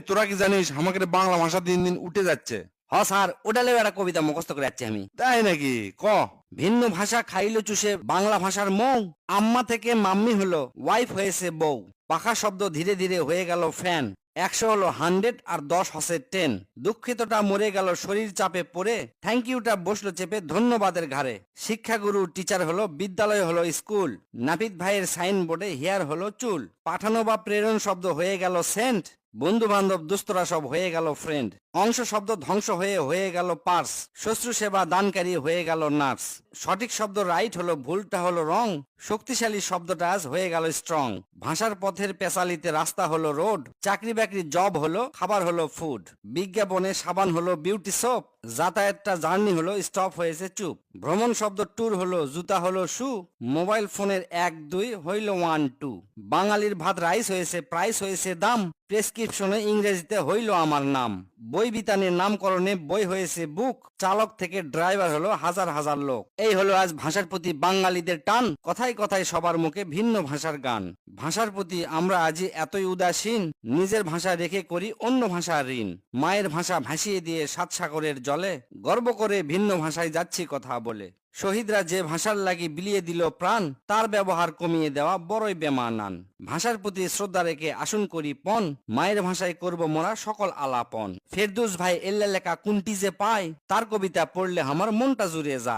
তোরা কি জানিস আমাকে বাংলা ভাষা দিন দিন উঠে যাচ্ছে? হ স্যার, ওটালেও একটা কবিতা মুখস্থ করে যাচ্ছি আমি। তাই নাকি? ক। ভিন্ন ভাষা খাইলো চুষে বাংলা ভাষার মৌ, আম্মা থেকে মাম্মি হলো ওয়াইফ হয়েছে বউ, পাখা শব্দ ধীরে ধীরে হয়ে গেল ফ্যান, 100 হলো 100 আর 10 হসে 10, দুঃখিতটা মরে গেল শরীর চাপে পড়ে, থ্যাংক ইউটা বসলো চেপে ধন্যবাদের ঘাড়ে, শিক্ষাগুরু টিচার হলো বিদ্যালয় হলো স্কুল, নাপিত ভাইয়ের সাইনবোর্ডে হেয়ার হলো চুল, পাঠানো বা প্রেরণ শব্দ হয়ে গেল সেন্ট, বন্ধু বান্ধব দুস্তরা সব হয়ে গেল ফ্রেন্ড, অংশ শব্দ ধ্বংস হয়ে হয়ে গেল পার্স, শ্বশ্রু সেবা দানকারী হয়ে গেল নার্স, সঠিক শব্দ রাইট হলো ভুলটা হলো রং, শক্তিশালী শব্দটা আজ হয়ে গেল স্ট্রং, ভাষার পথের পেশালিতে রাস্তা হলো রোড, চাকরি বাকরি জব হলো খাবার হলো ফুড, বিজ্ঞাপনে সাবান হলো বিউটি সোপ, যাতায়াতটা জার্নি হলো স্টপ হয়েছে চুপ, ভ্রমণ শব্দ ট্যুর হলো জুতা হলো শু, মোবাইল ফোনের 1 2 হইল 1 2, বাঙালির ভাত রাইস হয়েছে প্রাইস হয়েছে দাম, প্রেসক্রিপশনে ইংরেজিতে হইল আমার নাম, বই বিতানের নামকরণে বই হয়েছে বুক, চালক থেকে ড্রাইভার হলো হাজার হাজার লোক। এই হলো আজ ভাষার প্রতি বাঙালিদের টান, কথায় কথায় সবার মুখে ভিন্ন ভাষার গান। ভাষার প্রতি আমরা আজই এতই উদাসীন, নিজের ভাষা রেখে করি অন্য ভাষার ঋণ, মায়ের ভাষা ভাসিয়ে দিয়ে 7 সাগরের জলে, গর্ব করে ভিন্ন ভাষায় যাচ্ছি কথা বলে। শহীদরা যে ভাষার লাগি বিলিয়ে দিল প্রাণ, তার ব্যবহার কমিয়ে দেওয়া বড়ই বেমানান। ভাষার প্রতি শ্রদ্ধা রেখে আসুন করি পণ, মায়ের ভাষায় করব মোরা সকল আলাপন। ফেরদৌস ভাই এল্লা লেখা কোনটি যে পায়, তার কবিতা পড়লে আমার মনটা জুড়ে যায়।